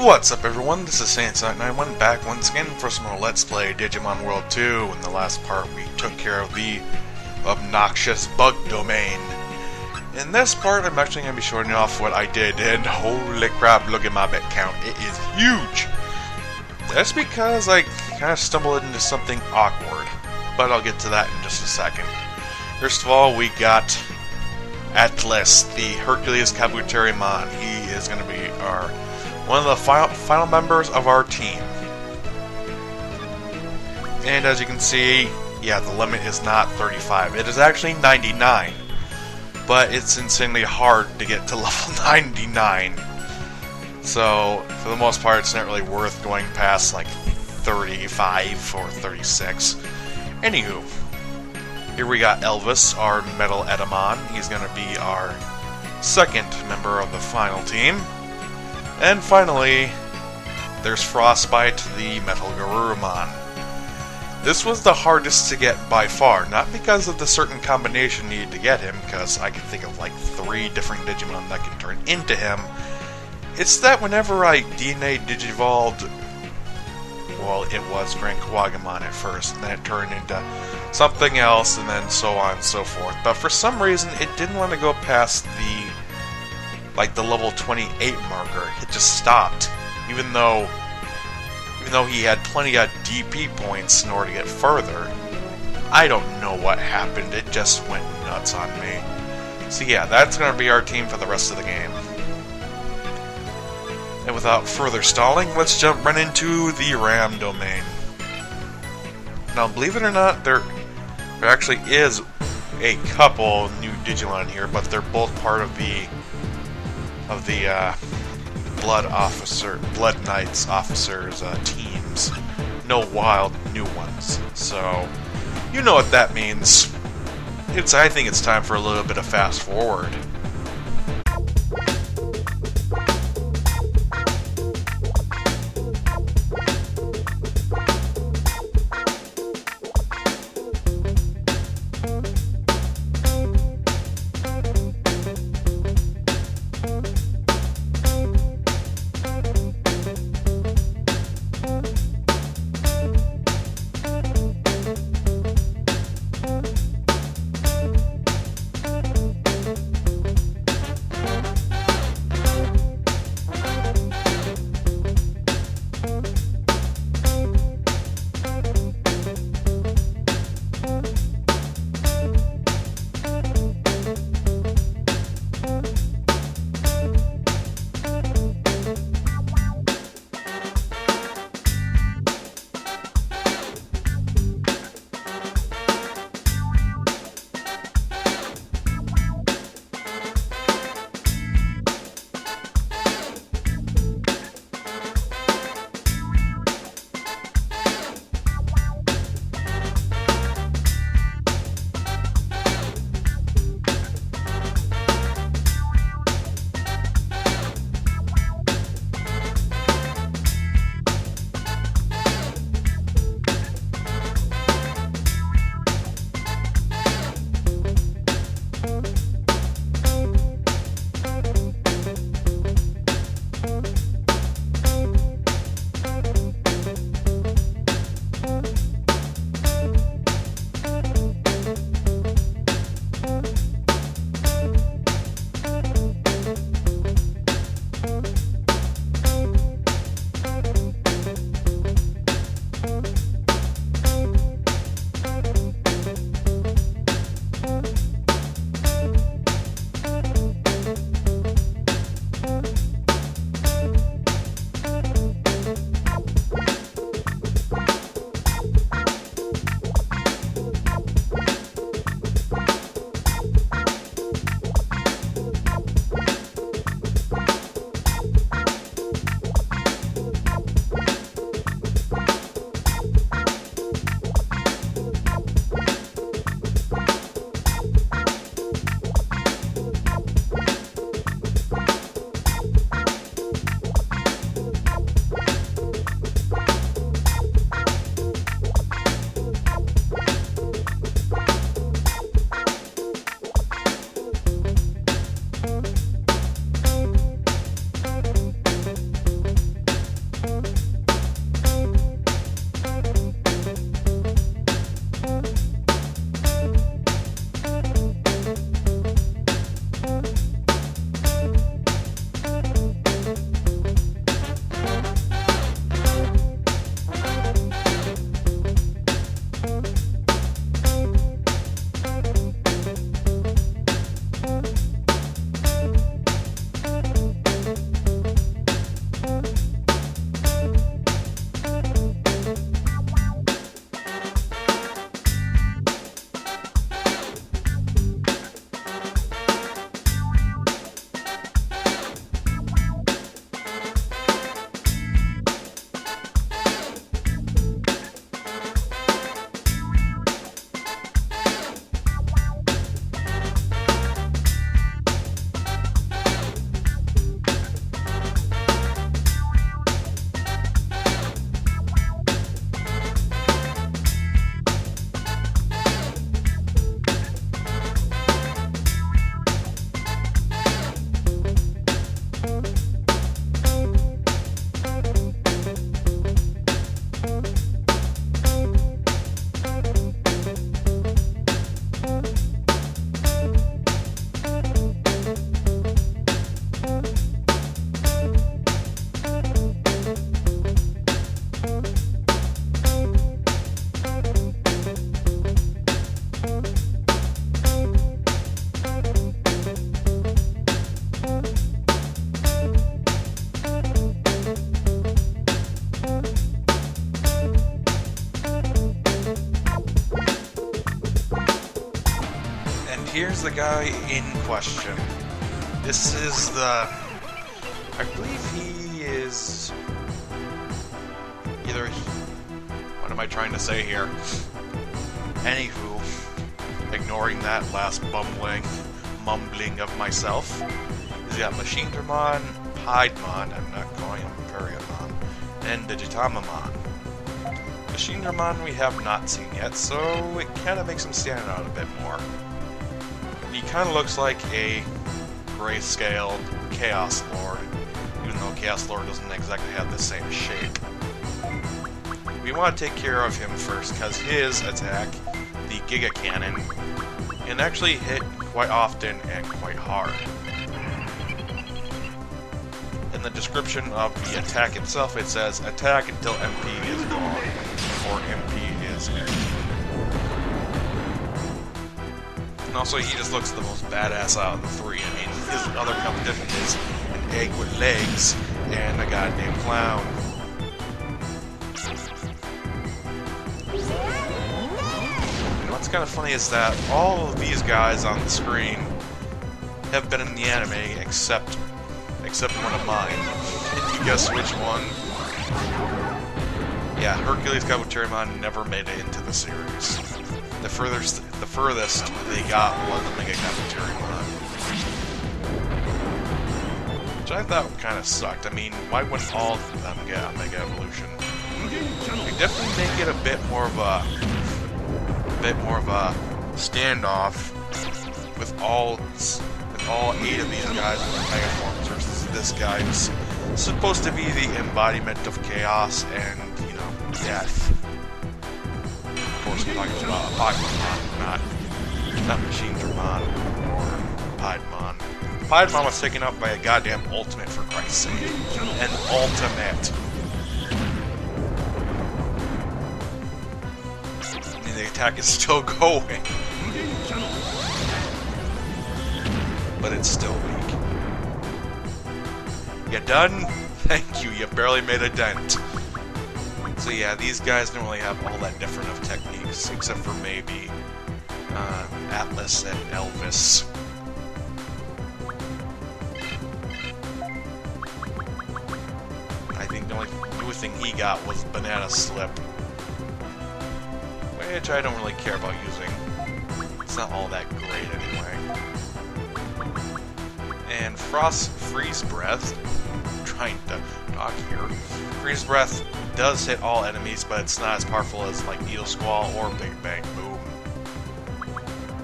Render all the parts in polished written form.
What's up everyone, this is Saiyan, and I went back once again for some more Let's Play Digimon World 2. In the last part we took care of the obnoxious bug domain. In this part I'm actually going to be showing off what I did, and holy crap, look at my bit count, it is huge! That's because I kind of stumbled into something awkward, but I'll get to that in just a second. First of all, we got Atlas, the Hercules Ramon. He is going to be one of the final members of our team. And as you can see, yeah, the limit is not 35. It is actually 99. But it's insanely hard to get to level 99. So, for the most part, it's not really worth going past like 35 or 36. Anywho, here we got Elvis, our Metal Edamon. He's going to be our second member of the final team. And finally, there's Frostbite, the Metal Garurumon. This was the hardest to get by far, not because of the certain combination needed to get him, because I can think of like 3 different Digimon that can turn into him. It's that whenever I DNA Digivolved, well, it was Grand Kawagamon at first, and then it turned into something else, and then so on and so forth. But for some reason, it didn't want to go past the level 28 marker. It just stopped, even though he had plenty of DP points in order to get further. I don't know what happened, it just went nuts on me. So yeah, that's going to be our team for the rest of the game. And without further stalling, let's jump right into the RAM domain. Now, believe it or not, there actually is a couple new Digimon here, but they're both part of the Blood Knights officers teams. No wild new ones. So, you know what that means. I think it's time for a little bit of fast forward. is the guy in question. This is the... I believe he is... either... What am I trying to say here? Anywho, ignoring that last mumbling of myself, he's got Machine Dramon, Piedmon, I'm not calling him Imperiumon, and Digitamamon. Machine Ramon we have not seen yet, so it kind of makes him stand out a bit more. He kind of looks like a grayscaled Chaos Lord, even though Chaos Lord doesn't exactly have the same shape. We want to take care of him first, because his attack, the Giga Cannon, can actually hit quite often and quite hard. In the description of the attack itself, it says, attack until MP is gone, or MP is empty. And also, he just looks the most badass out of the three. I mean, his other competition is an egg with legs and a goddamn clown. And what's kind of funny is that all of these guys on the screen have been in the anime except one of mine. Can you guess which one? Yeah, Hercules Ramon never made it into the series. The furthest they got was the Mega Ramon, which I thought kind of sucked. I mean, why wouldn't all of them get a Mega Evolution? They definitely make it a bit more of a standoff with all 8 of these guys with Mega Forms versus this guy who's supposed to be the embodiment of chaos and, you know, death. Of course, I'm talking about Piedmon, not Machine Dramon or Piedmon. Piedmon was taken up by a goddamn ultimate, for Christ's sake. An ultimate. And the attack is still going. But it's still weak. You done? Thank you, you barely made a dent. So yeah, these guys don't really have all that different of techniques, except for maybe Atlas and Elvis. I think the only new thing he got was Banana Slip, which I don't really care about using. It's not all that great anyway. And Freeze Breath, I'm trying to talk here. Freeze Breath does hit all enemies, but it's not as powerful as like Needle Squall or Big Bang Boom.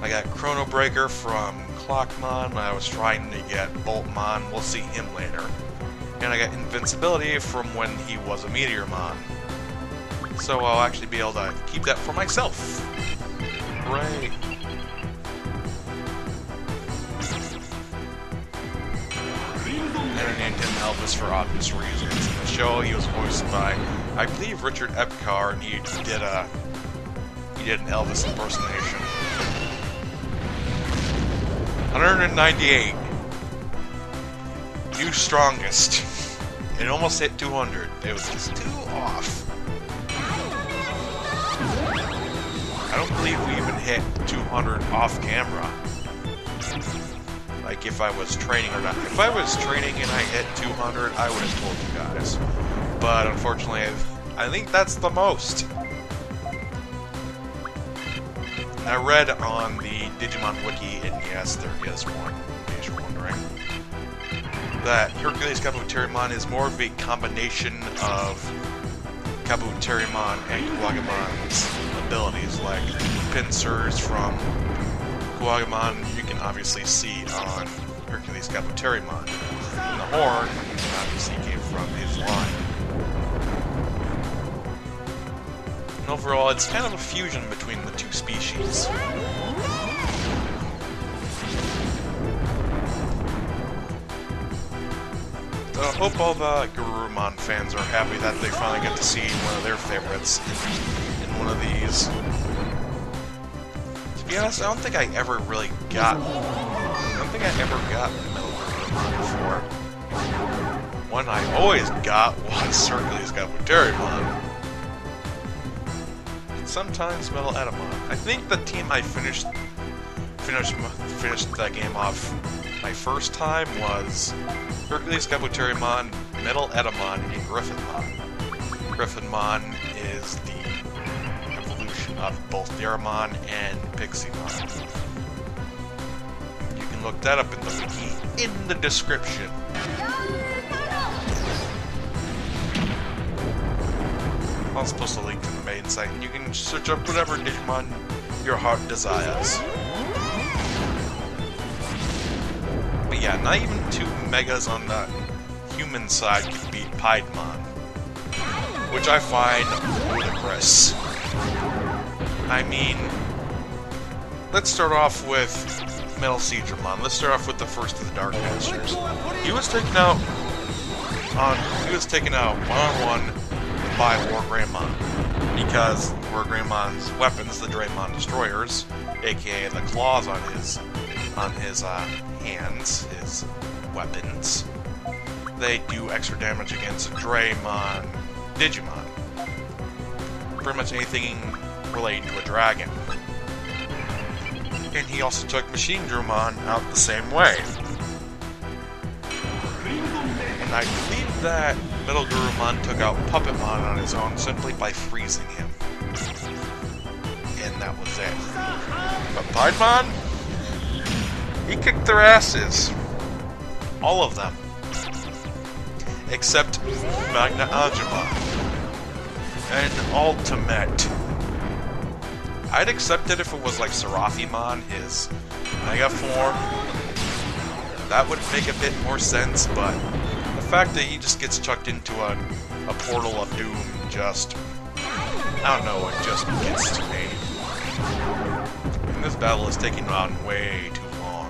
I got Chrono Breaker from Clockmon. I was trying to get Boltmon. We'll see him later. And I got Invincibility from when he was a Meteormon. So I'll actually be able to keep that for myself. Hooray! And I named him Elvis for obvious reasons. In the show, he was voiced by, I believe, Richard Epcar, and he did an Elvis impersonation. 198. New strongest. It almost hit 200. It was just too off. I don't believe we even hit 200 off camera. Like if I was training or not. If I was training and I hit 200, I would have told you guys. But unfortunately, I think that's the most. I read on the Digimon Wiki, and yes, there is one, in case you're wondering, that Hercules Kabuterimon is more of a combination of Kabuterimon and Kuwagemon's abilities, like pincers from Kuwagemon you can obviously see on Hercules Kabuterimon. And the horn obviously came from his line. And overall, it's kind of a fusion between the two species. So I hope all the Garurumon fans are happy that they finally get to see one of their favorites in one of these. To be honest, I don't think I ever really got... I don't think I ever got Metal Garurumon before. One I always got was Hercules Kabuterimon. And sometimes Metal Etamon. I think the team I finished finished that game off my first time was Hercules Ramon, Metal Edamon, and Griffinmon. Griffinmon is the evolution of both Deramon and Piximon. You can look that up in the wiki in the description. I'm supposed to link to the main site, and you can search up whatever Digimon your heart desires. But yeah, not even two Megas on the human side can beat Piedmon, which I find ludicrous. I mean, let's start off with Metal Siegramon. Let's start off with the first of the Dark Masters. He was taken out one-on-one by War Greymon, because War Greymon's weapons, the Draymon Destroyers, aka the claws on his hands, his weapons, they do extra damage against Draymon Digimon. Pretty much anything related to a dragon. And he also took Machine Drumon out the same way. And I believe that Metal Gurumon took out Puppetmon on his own simply by freezing him. And that was it. But Piedmon, he kicked their asses. All of them. Except Magna Agumon. And Ultimate. I'd accept it if it was like Seraphimon, his Mega form. That would make a bit more sense, but the fact that he just gets chucked into a portal of doom just, I don't know, it just gets to me. And this battle is taking on way too long.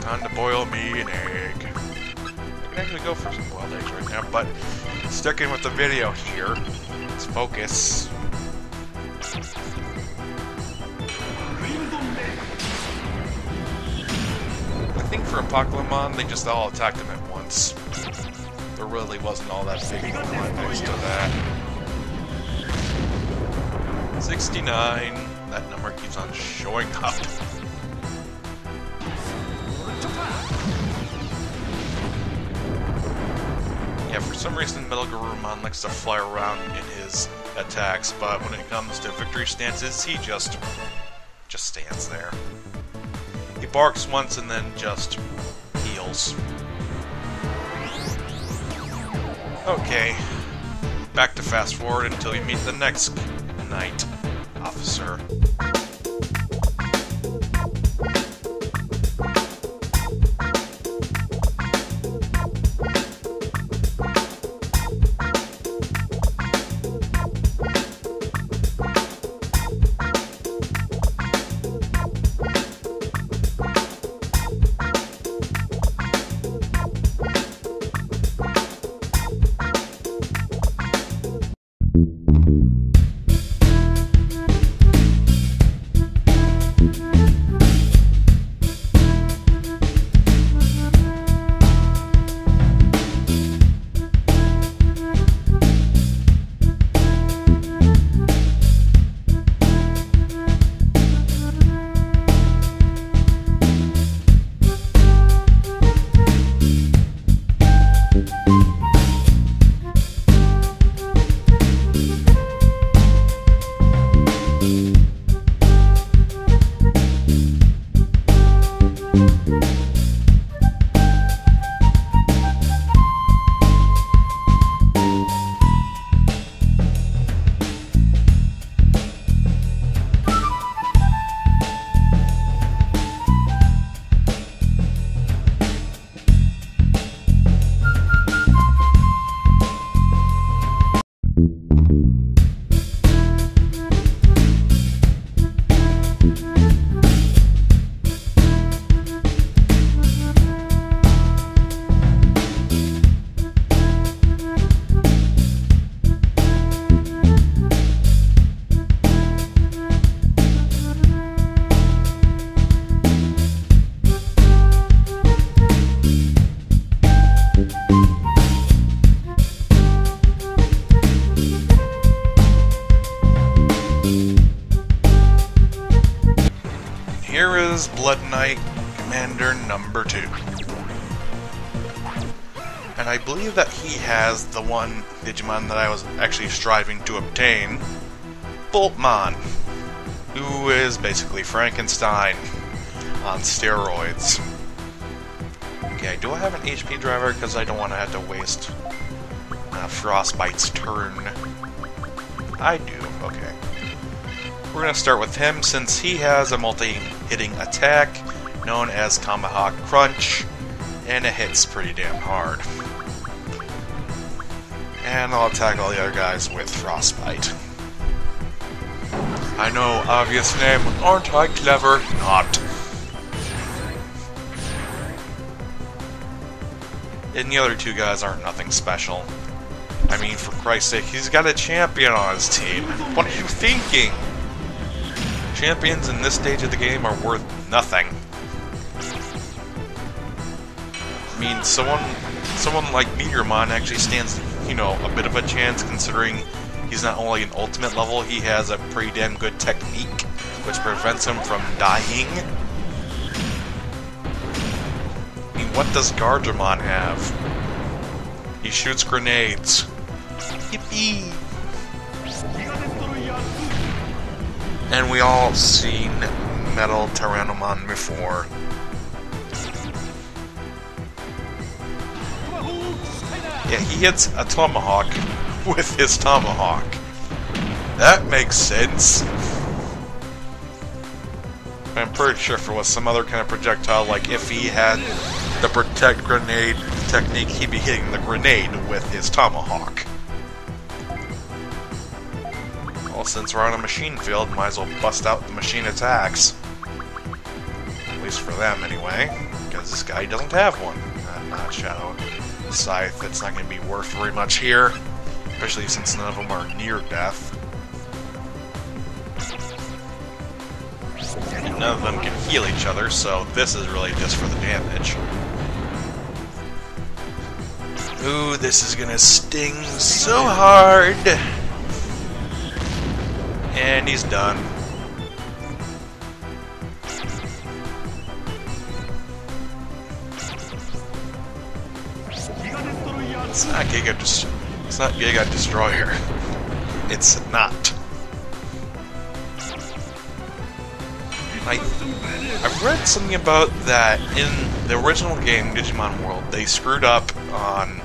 Time to boil me an egg. I can actually go for some boiled eggs right now, but sticking with the video here, let's focus. I think for Apocalypmon, they just all attacked him at once. There really wasn't all that big context to that. 69. That number keeps on showing up. Yeah, for some reason Metal Gurumon likes to fly around in his attacks, but when it comes to victory stances, he just stands there. He barks once and then just heals. Okay, back to fast forward until we meet the next Knight Officer. is Blood Knight Commander number 2. And I believe that he has the one Digimon that I was actually striving to obtain, Boltmon, who is basically Frankenstein on steroids. Okay, do I have an HP driver? Because I don't want to have to waste Frostbite's turn. I do, okay. We're going to start with him since he has a multi-hitting attack known as Tomahawk Crunch, and it hits pretty damn hard. And I'll attack all the other guys with Frostbite. I know, obvious name, aren't I clever? Not. And the other 2 guys aren't nothing special. I mean, for Christ's sake, he's got a champion on his team. What are you thinking? Champions in this stage of the game are worth nothing. I mean, someone like Meteormon actually stands, you know, a bit of a chance considering he's not only an ultimate level, he has a pretty damn good technique, which prevents him from dying. I mean, what does Gardramon have? He shoots grenades. Yippee! And we all seen Metal Tyrannomon before. Yeah, he hits a Tomahawk with his Tomahawk. That makes sense. I'm pretty sure if it was some other kind of projectile, like if he had the Protect Grenade technique, he'd be hitting the grenade with his Tomahawk. Well, since we're on a machine field, might as well bust out the machine attacks. At least for them, anyway. Because this guy doesn't have one. Not Shadow Scythe. It's not going to be worth very much here. Especially since none of them are near death. And none of them can heal each other, so this is really just for the damage. Ooh, this is gonna sting so hard! And he's done. It's not Giga Destroyer. It's not. I've read something about that in the original game, Digimon World, they screwed up on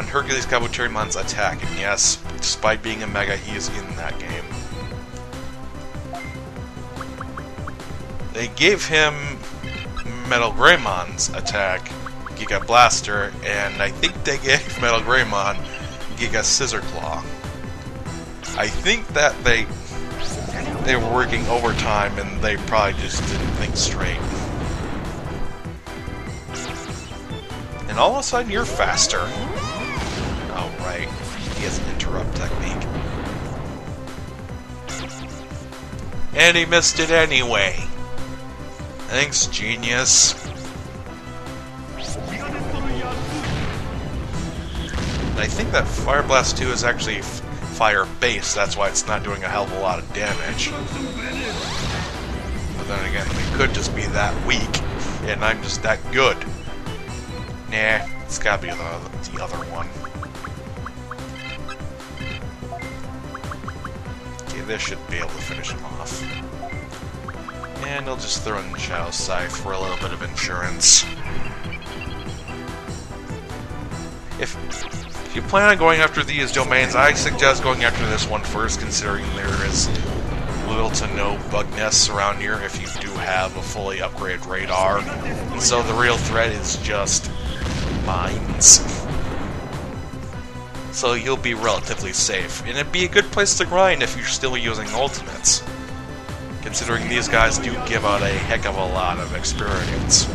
Hercules Ramon attack, and yes, despite being a Mega, he is in that game. They gave him Metal Greymon's attack, Giga Blaster, and I think they gave Metal Greymon Giga Scissor Claw. I think that they were working overtime and they probably just didn't think straight. And all of a sudden you're faster. Oh right, he has an interrupt technique. And he missed it anyway. Thanks, genius. I think that Fire Blast 2 is actually fire based, that's why it's not doing a hell of a lot of damage. But then again, it could just be that weak, and I'm just that good. Nah, it's gotta be the other one. Okay, this should be able to finish him off. And I'll just throw in the Shadow Scythe for a little bit of insurance. If you plan on going after these domains, I suggest going after this one first, considering there is little to no bug nests around here if you do have a fully upgraded radar. And so the real threat is just mines. So you'll be relatively safe. And it'd be a good place to grind if you're still using ultimates, considering these guys do give out a heck of a lot of experience.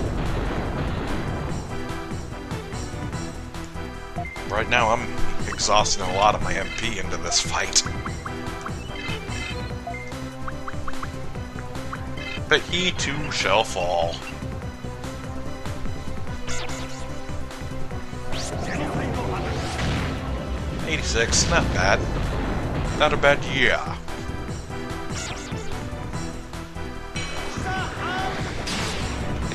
Right now, I'm exhausting a lot of my MP into this fight. But he too shall fall. $86, not bad. Not a bad year.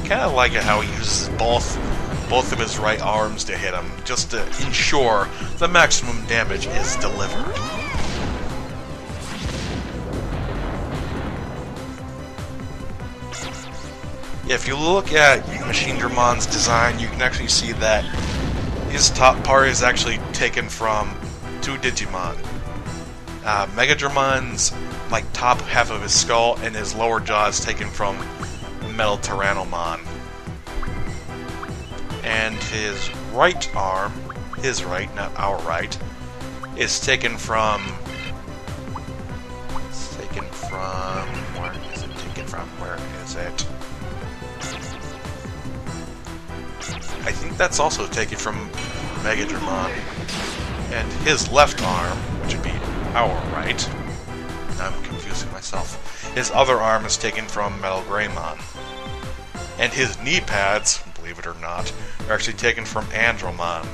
kind of like it how he uses both of his right arms to hit him, just to ensure the maximum damage is delivered. If you look at Machine Dramon's design, you can actually see that his top part is actually taken from two Digimon. Mega Dramon's top half of his skull and his lower jaw is taken from Metal Tyrannomon. And his right arm, his right, not our right, is taken from... where is it taken from? Where is it? I think that's also taken from Mega Dramon. And his left arm, which would be our right, I'm confusing myself, his other arm is taken from Metal Greymon. And his knee pads, believe it or not, are actually taken from Andromon.